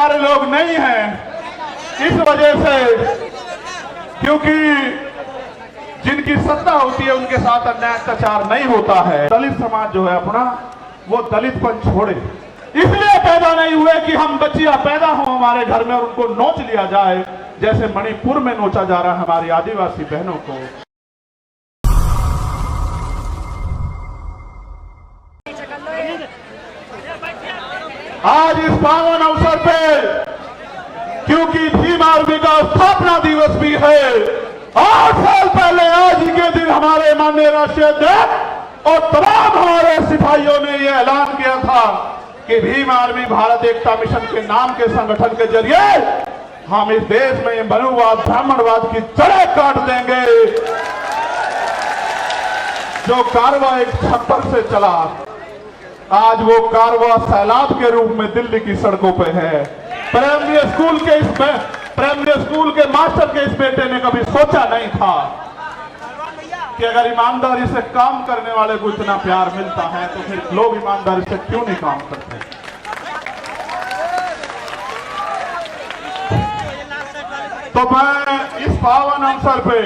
हमारे लोग नहीं हैं, इस वजह से क्योंकि जिनकी सत्ता होती है उनके साथ अन्याय अत्याचार नहीं होता है। दलित समाज जो है अपना, वो दलितपन छोड़े। इसलिए पैदा नहीं हुए कि हम बच्चियां पैदा हो हमारे घर में और उनको नोच लिया जाए, जैसे मणिपुर में नोचा जा रहा है हमारी आदिवासी बहनों को। आज इस पावन अवसर पे, क्योंकि भीम आर्मी का स्थापना दिवस भी है, 8 साल पहले आज के दिन हमारे माननीय राष्ट्रीय अध्यक्ष और तमाम हमारे सिपाहियों ने यह ऐलान किया था कि भीम आर्मी भारत एकता मिशन के नाम के संगठन के जरिए हम इस देश में मनुवाद ब्राह्मणवाद की जड़ें काट देंगे। जो कारवा एक छप्पर से चला, आज वो कारवा सैलाब के रूप में दिल्ली की सड़कों पे है। प्राइमरी स्कूल के मास्टर के इस बेटे ने कभी सोचा नहीं था कि अगर ईमानदारी से काम करने वाले को इतना प्यार मिलता है तो फिर लोग ईमानदारी से क्यों नहीं काम करते। तो मैं इस पावन अवसर पे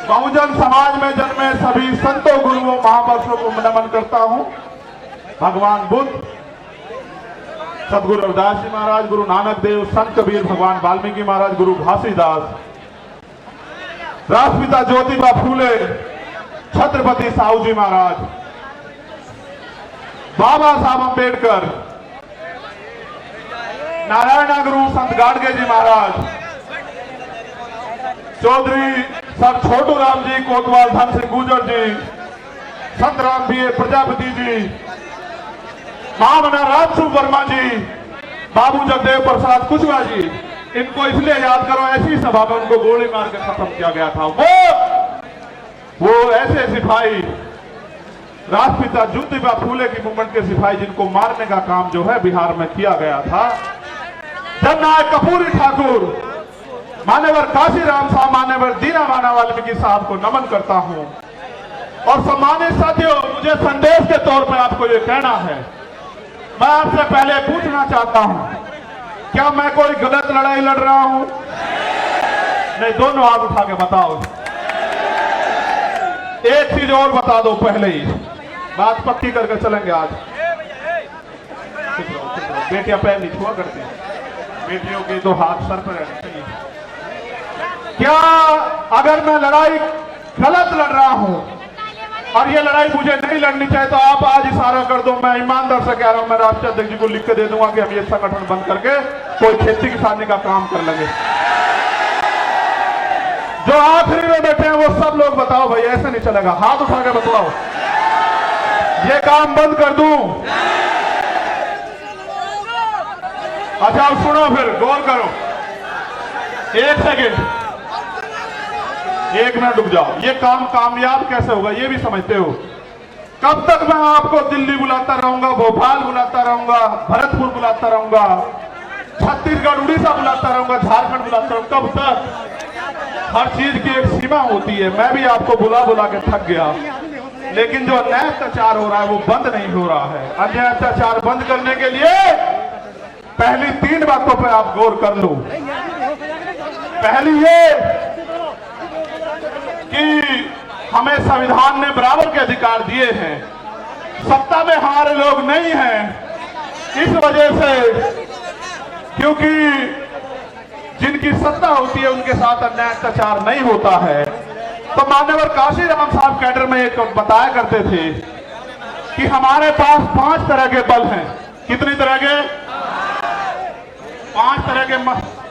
बहुजन समाज में जन्मे सभी संतों, गुरुओं, महापुरुषों को नमन करता हूं। भगवान बुद्ध, सदगुरु रविदास जी महाराज, गुरु नानक देव, संत कबीर, भगवान वाल्मीकि महाराज, गुरु घासीदास, राष्ट्रपिता ज्योतिबा फूले, छत्रपति साहू जी महाराज, बाबा साहब अंबेडकर, नारायण गुरु संत गाडगे जी महाराज, चौधरी सर छोटू राम जी कोतवाल, धन सिंह गुर्जर जी, संत राम बी प्रजापति जी, महामना राजसूप वर्मा जी, बाबू जगदेव प्रसाद कुशवाहा जी, इनको इसलिए याद करो, ऐसी सभा में उनको गोली मार के खत्म किया गया था। वो ऐसे सिपाही, राष्ट्रपिता ज्योतिबा फूले की मूवमेंट के सिपाही, जिनको मारने का काम जो है बिहार में किया गया था। जननायक कपूरी ठाकुर, मान्यवर काशीराम साहब, मान्यवर दीना माना वाल्मीकि साहब को नमन करता हूं। और सम्मानित साथियों, मुझे संदेश के तौर पर आपको ये कहना है, मैं आपसे पहले पूछना चाहता हूं, क्या मैं कोई गलत लड़ाई लड़ रहा हूं? नहीं, दोनों हाथ उठा के बताओ। एक चीज और बता दो पहले ही, बात पक्की करके चलेंगे आज। बेटियां पैर नहीं छुआ करती, बेटियों के तो हाथ सर पर रहने चाहिए। क्या अगर मैं लड़ाई गलत लड़ रहा हूं और ये लड़ाई मुझे नहीं लड़नी चाहिए, तो आप आज इशारा कर दो। मैं ईमानदार से कह रहा हूं, मैं राष्ट्रीय अध्यक्ष जी को लिख के दे दूंगा कि हम ये संगठन बंद करके कोई खेती किसानी का काम कर लेंगे। जो आखिरी में बैठे हैं वो सब लोग बताओ भाई, ऐसे नहीं चलेगा, हाथ उठा के बताओ, ये काम बंद कर दूं? अच्छा अब सुनो, फिर गौर करो, एक सेकेंड, 1 मिनट रुक जाओ। ये काम कामयाब कैसे होगा ये भी समझते हो? कब तक मैं आपको दिल्ली बुलाता रहूंगा, भोपाल बुलाता रहूंगा, भरतपुर बुलाता रहूंगा, छत्तीसगढ़ उड़ीसा बुलाता रहूंगा, झारखंड बुलाता रहूंगा? कब तक? हर चीज की एक सीमा होती है। मैं भी आपको बुला बुला के थक गया, लेकिन जो अन्याय अत्याचार हो रहा है वो बंद नहीं हो रहा है। अन्याय अत्याचार बंद करने के लिए पहली 3 बातों पर आप गौर कर लो। पहली ये कि हमें संविधान ने बराबर के अधिकार दिए हैं, सत्ता में हमारे लोग नहीं हैं, इस वजह से क्योंकि जिनकी सत्ता होती है उनके साथ अन्याय अत्याचार नहीं होता है। तो मान्यवर काशीराम साहब कैडर में एक बताया करते थे कि हमारे पास 5 तरह के बल हैं। कितनी तरह के? 5 तरह के।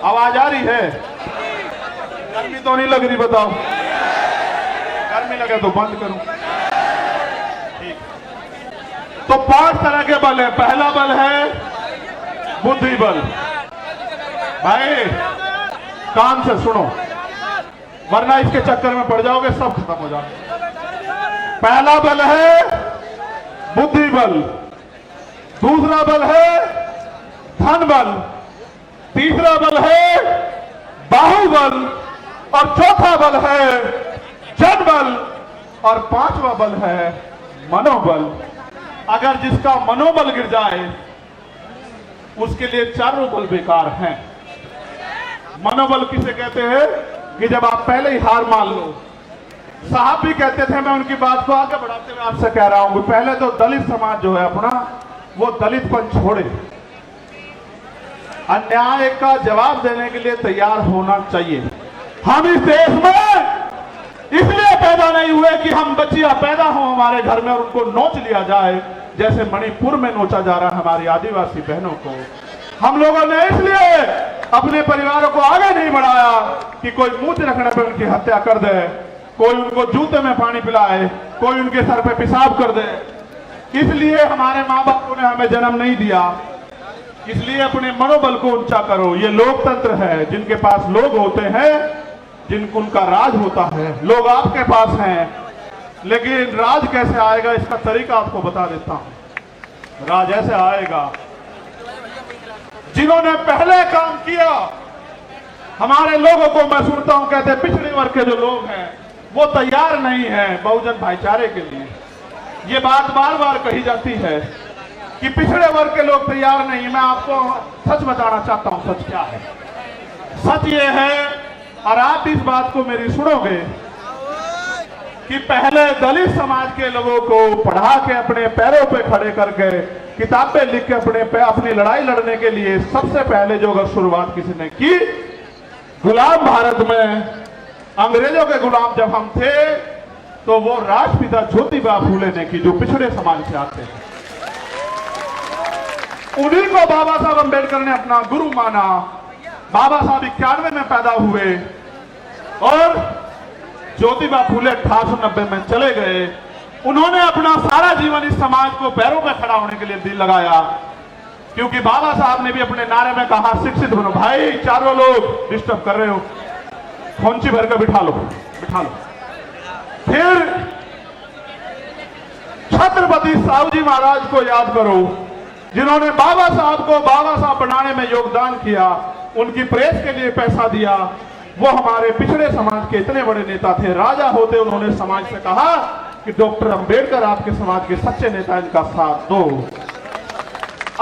आवाज आ रही है? गर्मी तो नहीं लग रही? बताओ, गर्मी लगे तो बंद करूं। ठीक, तो 5 तरह के बल है। पहला बल है बुद्धि बल। भाई कान से सुनो, वरना इसके चक्कर में पड़ जाओगे, सब खत्म हो जाएगा। पहला बल है बुद्धि बल, दूसरा बल है धन बल, तीसरा बल है बाहुबल, और चौथा बल है जनबल, और 5वां बल है मनोबल। अगर जिसका मनोबल गिर जाए उसके लिए चारों बल बेकार हैं। मनोबल किसे कहते हैं कि जब आप पहले ही हार मान लो। साहब भी कहते थे, मैं उनकी बात को आगे बढ़ाते हुए आपसे कह रहा हूं, पहले तो दलित समाज जो है अपना, वो दलितपन छोड़े, अन्याय का जवाब देने के लिए तैयार होना चाहिए। हम इस देश में इसलिए पैदा नहीं हुए कि हम बच्चियां पैदा हो हमारे घर में और उनको नोच लिया जाए, जैसे मणिपुर में नोचा जा रहा है हमारी आदिवासी बहनों को। हम लोगों ने इसलिए अपने परिवारों को आगे नहीं बढ़ाया कि कोई मुंह रखने पर उनकी हत्या कर दे, कोई उनको जूते में पानी पिलाए, कोई उनके सर पे पेशाब कर दे। इसलिए हमारे माँ बापों ने हमें जन्म नहीं दिया। इसलिए अपने मनोबल को ऊंचा करो। ये लोकतंत्र है, जिनके पास लोग होते हैं, जिनको उनका राज होता है। लोग आपके पास हैं, लेकिन राज कैसे आएगा इसका तरीका आपको बता देता हूं। राज ऐसे आएगा, जिन्होंने पहले काम किया। हमारे लोगों को मैं सुनता हूं, कहते पिछड़े वर्ग के जो लोग हैं वो तैयार नहीं है बहुजन भाईचारे के लिए। ये बात बार बार कही जाती है कि पिछड़े वर्ग के लोग तैयार नहीं। मैं आपको सच बताना चाहता हूं, सच क्या है। सच ये है, और आप इस बात को मेरी सुनोगे, कि पहले दलित समाज के लोगों को पढ़ा के अपने पैरों पे खड़े करके किताबें लिख के अपनी लड़ाई लड़ने के लिए सबसे पहले जो अगर शुरुआत किसी ने की, गुलाम भारत में अंग्रेजों के गुलाम जब हम थे, तो वो राष्ट्रपिता ज्योतिबा फूले ने की, जो पिछड़े समाज से आते हैं। उन्हीं को बाबा साहब अम्बेडकर ने अपना गुरु माना। बाबा साहब 91 में पैदा हुए और ज्योतिबा फूले 1890 में चले गए। उन्होंने अपना सारा जीवन इस समाज को पैरों में खड़ा होने के लिए दिल लगाया, क्योंकि बाबा साहब ने भी अपने नारे में कहा, शिक्षित बनो। भाई चारों लोग डिस्टर्ब कर रहे हो, खोंची भर कर बिठा लो, बिठा लो। फिर छत्रपति साहू जी महाराज को याद करो, जिन्होंने बाबा साहब को बाबा साहब बनाने में योगदान किया, उनकी प्रेस के लिए पैसा दिया। वो हमारे पिछड़े समाज के इतने बड़े नेता थे। राजा होते उन्होंने समाज से कहा कि डॉक्टर अंबेडकर आपके समाज के सच्चे नेता, इनका साथ दो।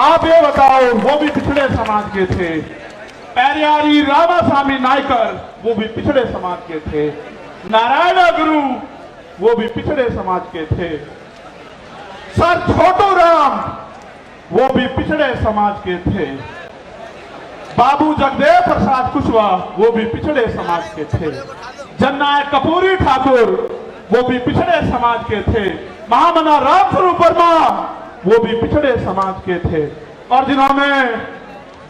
आप ये बताओ, वो भी पिछड़े समाज के थे। पेरियारी रामास्वामी नायकर, वो भी पिछड़े समाज के थे। नारायण गुरु, वो भी पिछड़े समाज के थे। सर छोटू राम, वो भी पिछड़े समाज के थे। बाबू जगदेव प्रसाद कुशवाहा, वो भी पिछड़े समाज के थे। जननायक कर्पूरी ठाकुर, वो भी पिछड़े समाज के थे। महामना रामस्वरूप वर्मा, वो भी पिछड़े समाज के थे। और जिन्होंने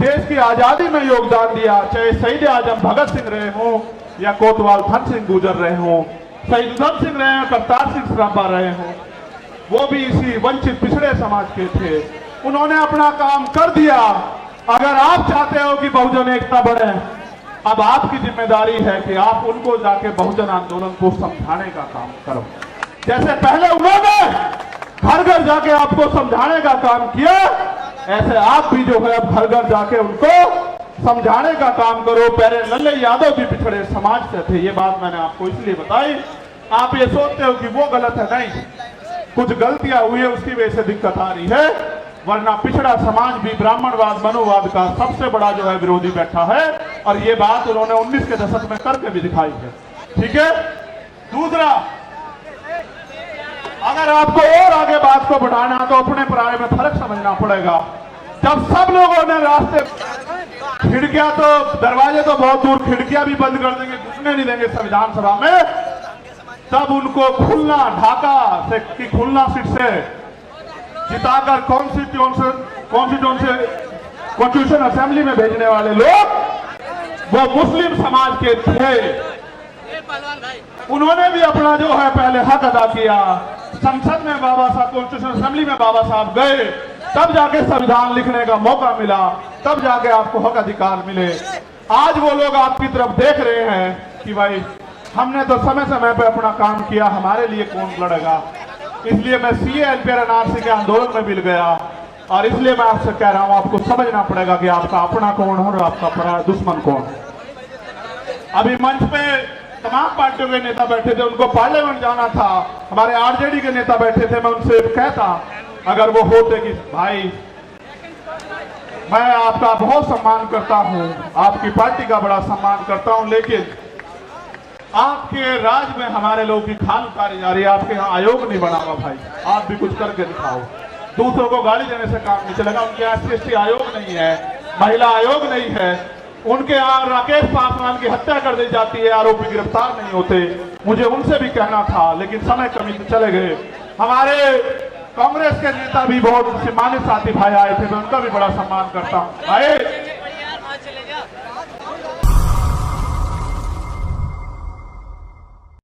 देश की आजादी में योगदान दिया, चाहे शहीद आजम भगत सिंह रहे हों या कोतवाल धन सिंह गुजर रहे हों, शहीद उधम सिंह रहे हों, करतार सिंह सराभा रहे हों, वो भी इसी वंचित पिछड़े समाज के थे। उन्होंने अपना काम कर दिया। अगर आप चाहते हो कि बहुजन एकता बढ़े, अब आपकी जिम्मेदारी है कि आप उनको जाके बहुजन आंदोलन को समझाने का काम करो। जैसे पहले उन्होंने घर घर जाके आपको समझाने का काम किया, ऐसे आप भी जो है अब घर घर जाके उनको समझाने का काम करो। पहले लल्ले यादव भी पिछड़े समाज से थे। ये बात मैंने आपको इसलिए बताई। आप ये सोचते हो कि वो गलत है, नहीं, कुछ गलतियां हुई है, उसकी वजह से दिक्कत आ रही है। वरना पिछड़ा समाज भी ब्राह्मणवाद मनुवाद का सबसे बड़ा जो है विरोधी बैठा है, और ये बात उन्होंने 19 के दशक में करके भी दिखाई है। ठीक है। दूसरा, अगर आपको और आगे बात को बढ़ाना तो अपने पराये में फर्क समझना पड़ेगा। जब सब लोगों ने रास्ते, खिड़कियां तो, दरवाजे तो बहुत दूर, खिड़कियां भी बंद कर देंगे, घुसने नहीं देंगे संविधान सभा में, तब उनको खुलना, ढाका से की खुलना सीट से जिताकर कॉन्स्टिट्यूशन असेंबली में भेजने वाले लोग वो मुस्लिम समाज के थे। उन्होंने भी अपना जो है पहले हक अदा किया। संसद में बाबा साहब, कॉन्स्टिट्यूशन असेंबली में बाबा साहब गए, तब जाके संविधान लिखने का मौका मिला, तब जाके आपको हक अधिकार मिले। आज वो लोग आपकी तरफ देख रहे हैं कि भाई हमने तो समय समय पे अपना काम किया, हमारे लिए कौन लड़ेगा। इसलिए मैं सीए एनपीआर एनआरसी के आंदोलन में मिल गया, और इसलिए मैं आपसे कह रहा हूं, आपको समझना पड़ेगा कि आपका अपना कौन है और आपका पराया दुश्मन कौन है। अभी मंच पे तमाम पार्टियों के नेता बैठे थे, उनको पार्लियामेंट जाना था। हमारे आरजेडी के नेता बैठे थे, मैं उनसे कहता, अगर वो होते कि भाई मैं आपका बहुत सम्मान करता हूं, आपकी पार्टी का बड़ा सम्मान करता हूं, लेकिन आपके राज में हमारे लोगों की खाल उतारी जा रही है। आपके यहाँ आयोग नहीं बना हुआ भाई, आप भी कुछ करके दिखाओ। दूसरों को गाली देने से काम नहीं चलेगा। उनके यहाँ SC/ST आयोग नहीं है, महिला आयोग नहीं है। उनके यहाँ राकेश पासवान की हत्या कर दी जाती है, आरोपी गिरफ्तार नहीं होते। मुझे उनसे भी कहना था, लेकिन समय कमी से चले गए। हमारे कांग्रेस के नेता भी बहुत सम्मानित साथी भाई आए थे, मैं उनका भी बड़ा सम्मान करता हूँ। आए